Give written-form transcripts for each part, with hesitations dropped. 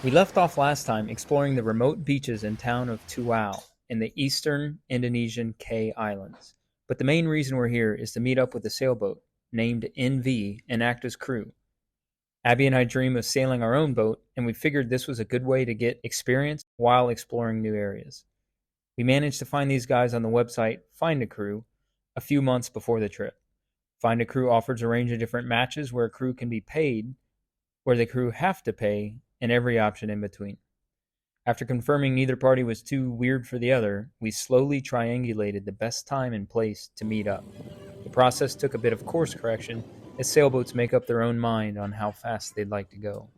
We left off last time exploring the remote beaches and town of Tuau in the eastern Indonesian K Islands. But the main reason we're here is to meet up with a sailboat named NV and act as crew. Abby and I dream of sailing our own boat, and we figured this was a good way to get experience while exploring new areas. We managed to find these guys on the website Find a Crew a few months before the trip. Find a Crew offers a range of different matches where a crew can be paid, where the crew have to pay, and every option in between. After confirming neither party was too weird for the other, we slowly triangulated the best time and place to meet up. The process took a bit of course correction, as sailboats make up their own mind on how fast they'd like to go.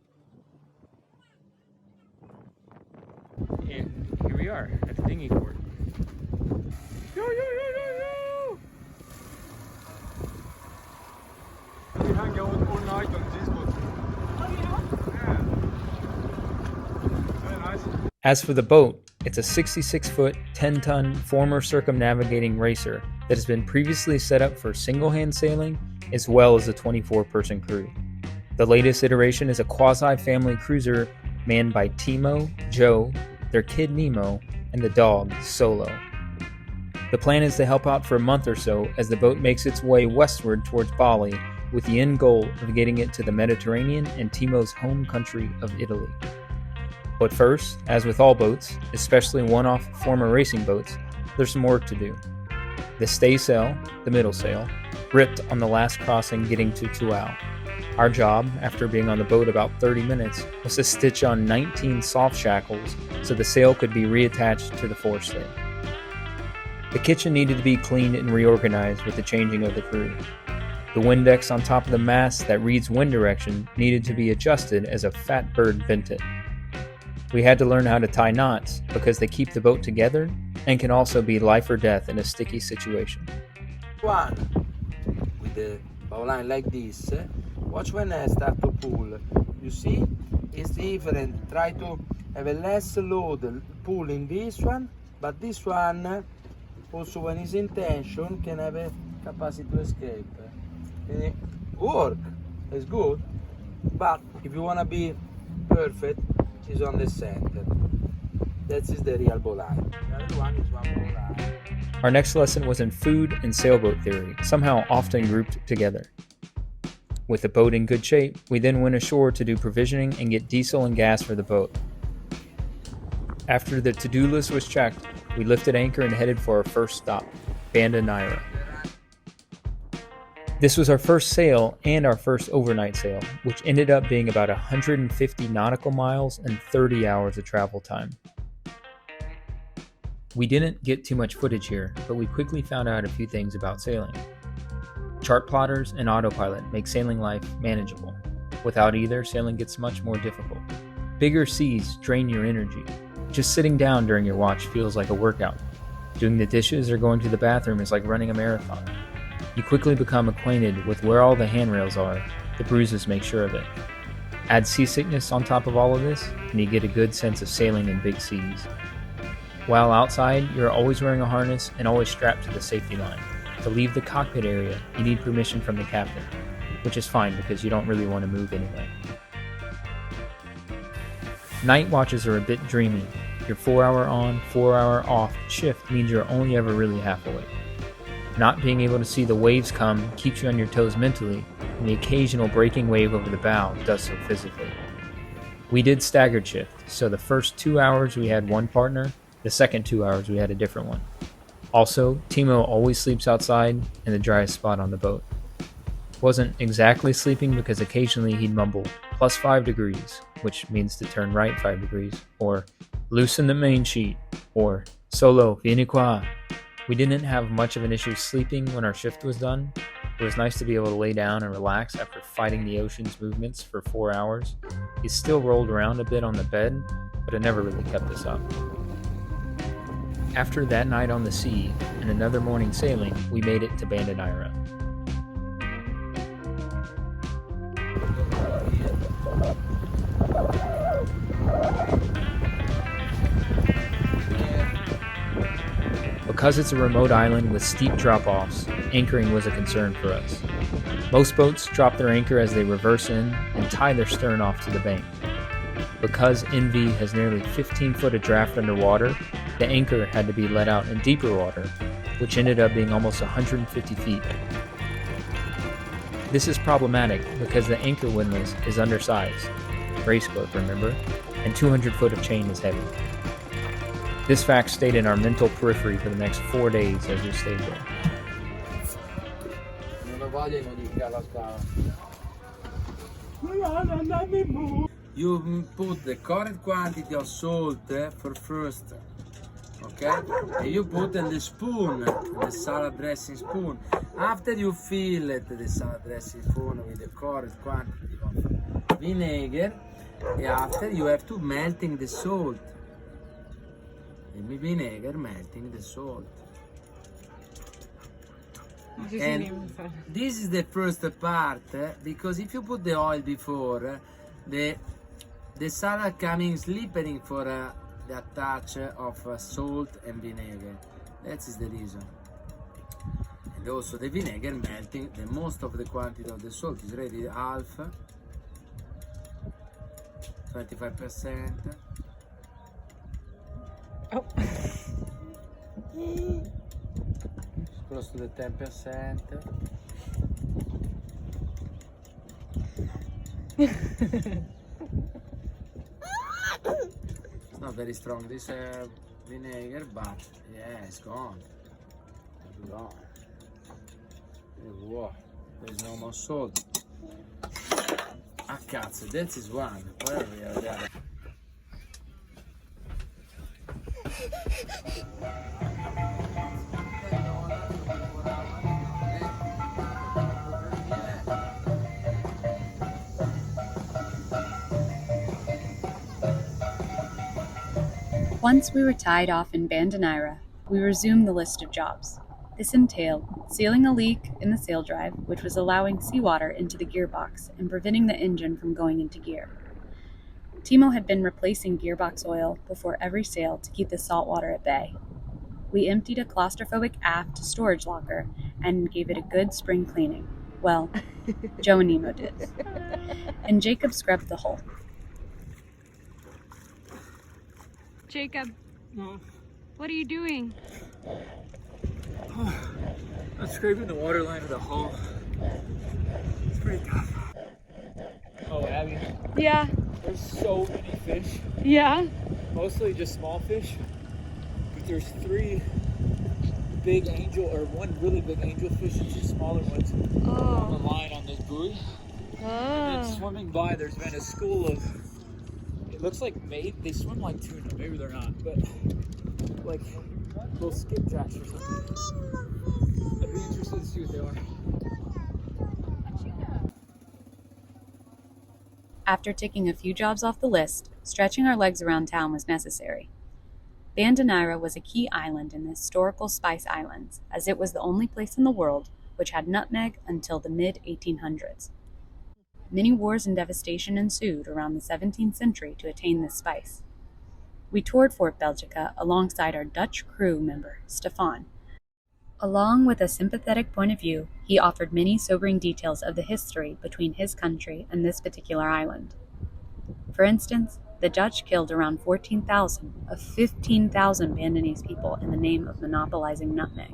And here we are at the dinghy port. Yo, yo, yo, yo, yo! We hang out all night on this boat. Yeah. Very nice. As for the boat, it's a 66-foot, 10-ton former circumnavigating racer that has been previously set up for single-hand sailing as well as a 24-person crew. The latest iteration is a quasi-family cruiser manned by Timo, Joe, their kid Nemo, and the dog Solo. The plan is to help out for a month or so as the boat makes its way westward towards Bali, with the end goal of getting it to the Mediterranean and Timo's home country of Italy. But first, as with all boats, especially one-off former racing boats, there's some work to do. The staysail, the middle sail, ripped on the last crossing getting to Tuau. Our job, after being on the boat about 30 minutes, was to stitch on 19 soft shackles so the sail could be reattached to the forestay. The kitchen needed to be cleaned and reorganized with the changing of the crew. The Windex on top of the mast that reads wind direction needed to be adjusted as a fat bird bent it. We had to learn how to tie knots because they keep the boat together and can also be life or death in a sticky situation. One with the bowline like this. Watch when I start to pull. You see, it's different. Try to have a less load pull in this one, but this one also when it's in tension can have a capacity to escape. And it work, it's good, but if you want to be perfect, it's on the center. That is the real bowline. The other one is one bowline. Our next lesson was in food and sailboat theory, somehow often grouped together. With the boat in good shape, we then went ashore to do provisioning and get diesel and gas for the boat. After the to-do list was checked, we lifted anchor and headed for our first stop, Bandon. This was our first sail and our first overnight sail, which ended up being about 150 nautical miles and 30 hours of travel time. We didn't get too much footage here, but we quickly found out a few things about sailing. Chart plotters and autopilot make sailing life manageable. Without either, sailing gets much more difficult. Bigger seas drain your energy. Just sitting down during your watch feels like a workout. Doing the dishes or going to the bathroom is like running a marathon. You quickly become acquainted with where all the handrails are. The bruises make sure of it. Add seasickness on top of all of this, and you get a good sense of sailing in big seas. While outside, you're always wearing a harness and always strapped to the safety line. To leave the cockpit area, you need permission from the captain, which is fine because you don't really want to move anyway. Night watches are a bit dreamy. Your 4-hour on, 4-hour off shift means you're only ever really half awake. Not being able to see the waves come keeps you on your toes mentally, and the occasional breaking wave over the bow does so physically. We did staggered shift, so the first 2 hours we had one partner, the second 2 hours we had a different one. Also, Timo always sleeps outside in the driest spot on the boat. Wasn't exactly sleeping because occasionally he'd mumble, +5 degrees, which means to turn right 5 degrees, or loosen the main sheet, or Solo, vieni qua. We didn't have much of an issue sleeping when our shift was done. It was nice to be able to lay down and relax after fighting the ocean's movements for 4 hours. He still rolled around a bit on the bed, but it never really kept us up. After that night on the sea and another morning sailing, we made it to Bandon. Because it's a remote island with steep drop-offs, anchoring was a concern for us. Most boats drop their anchor as they reverse in and tie their stern off to the bank. Because NV has nearly 15 foot of draft underwater, the anchor had to be let out in deeper water, which ended up being almost 150 feet. This is problematic because the anchor windlass is undersized, race boat remember, and 200 foot of chain is heavy. This fact stayed in our mental periphery for the next 4 days as we stayed there. Non ho voglia di modificare la scala. You put the correct quantity of salt for first, okay? And you put in the spoon, the salad dressing spoon. After you fill it, the salad dressing spoon with the correct quantity of vinegar, and after you have to melting the salt. The vinegar melting the salt. And this is the first part because if you put the oil before, the salad coming slippery for the touch of salt and vinegar. That is the reason. And also the vinegar melting, the most of the quantity of the salt is ready, half, 25%. Oh. Close to the 10%. It's not very strong this vinegar, but yeah, it's gone. It's gone. Whoa, there's no more salt. Ah cazzo, that is one. Where we are there? Once we were tied off in Bandon, we resumed the list of jobs. This entailed sealing a leak in the sail drive, which was allowing seawater into the gearbox and preventing the engine from going into gear. Timo had been replacing gearbox oil before every sail to keep the salt water at bay. We emptied a claustrophobic aft storage locker and gave it a good spring cleaning. Well, Joe and Nemo did. And Jacob scrubbed the hull. Jacob, what are you doing? I'm scraping the water line of the hull. It's pretty tough. Oh, Abby, Yeah, there's so many fish. yeah. Mostly just small fish. But there's three big angel, or one really big angelfish and two smaller ones on the Oh, line on this buoy. And oh. swimming by, there's been a school of, it looks like they swim like tuna, maybe they're not, but like little skipjacks or something. I'd be interested to see what they are. After ticking a few jobs off the list, stretching our legs around town was necessary. Bandon was a key island in the historical Spice Islands, as it was the only place in the world which had nutmeg until the mid-1800s. Many wars and devastation ensued around the 17th century to attain this spice. We toured Fort Belgica alongside our Dutch crew member, Stefan. Along with a sympathetic point of view, he offered many sobering details of the history between his country and this particular island. For instance, the Dutch killed around 14,000 of 15,000 Bandonese people in the name of monopolizing nutmeg.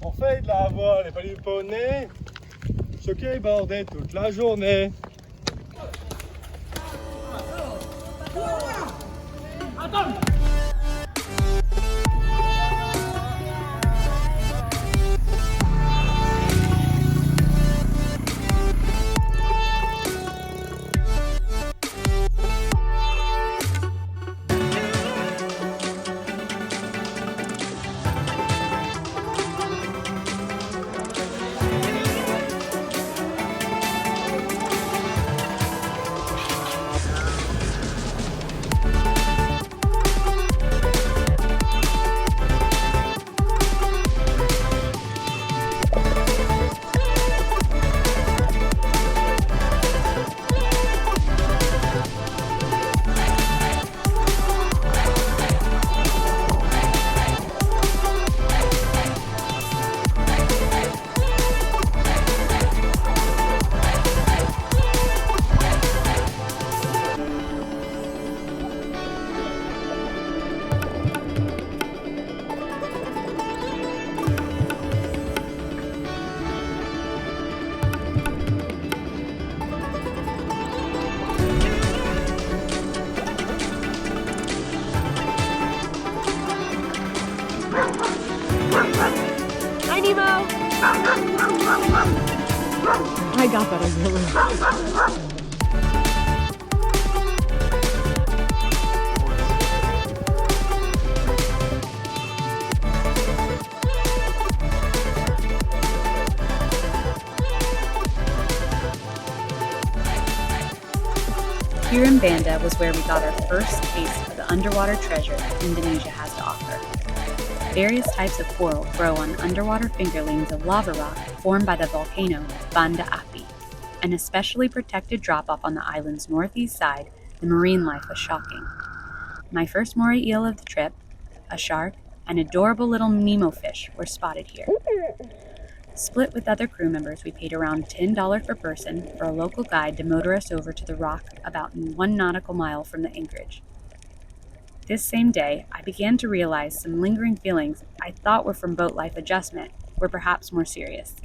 On fait de la voile et pas du poney. Choqué bordé toute la journée. I got that idea. Here in Banda was where we got our first taste of the underwater treasure Indonesia has to offer. Various types of coral grow on underwater fingerlings of lava rock formed by the volcano Banda Api. An especially protected drop-off on the island's northeast side, the marine life was shocking. My first moray eel of the trip, a shark, and adorable little Nemo fish were spotted here. Split with other crew members, we paid around $10 per person for a local guide to motor us over to the rock about 1 nautical mile from the anchorage. This same day, I began to realize some lingering feelings I thought were from boat life adjustment were perhaps more serious.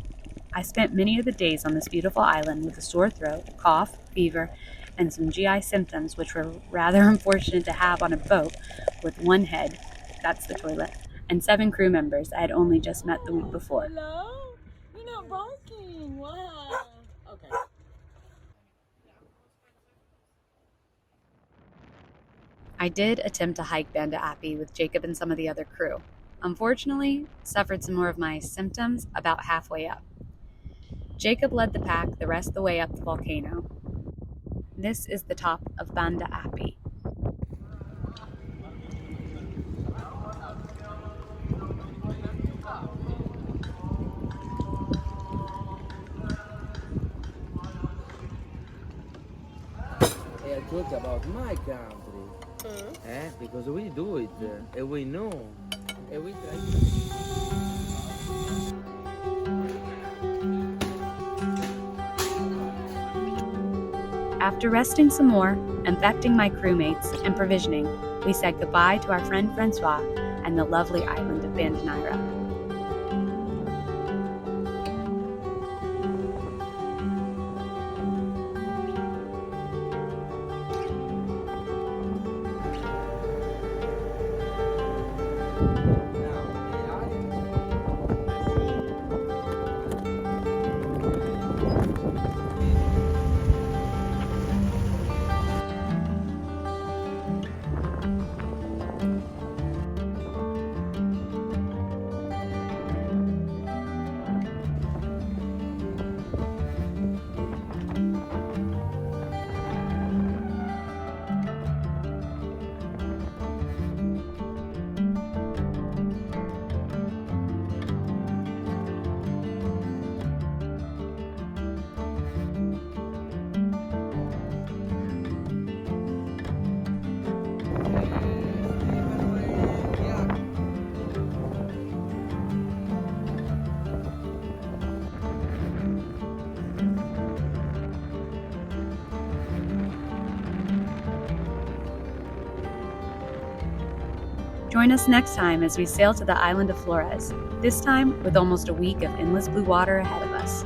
I spent many of the days on this beautiful island with a sore throat, cough, fever, and some GI symptoms which were rather unfortunate to have on a boat with one head, that's the toilet, and 7 crew members I had only just met the week before. Hello? You're not barking. Wow. Okay. I did attempt to hike Banda Api with Jacob and some of the other crew. Unfortunately, suffered some more of my symptoms about halfway up. Jacob led the pack the rest of the way up the volcano. This is the top of Banda Api. I talk about my country. Because we do it, and we know, and we try. After resting some more, infecting my crewmates, and provisioning, we said goodbye to our friend Francois and the lovely island of Bandon. Join us next time as we sail to the island of Flores, this time with almost a week of endless blue water ahead of us.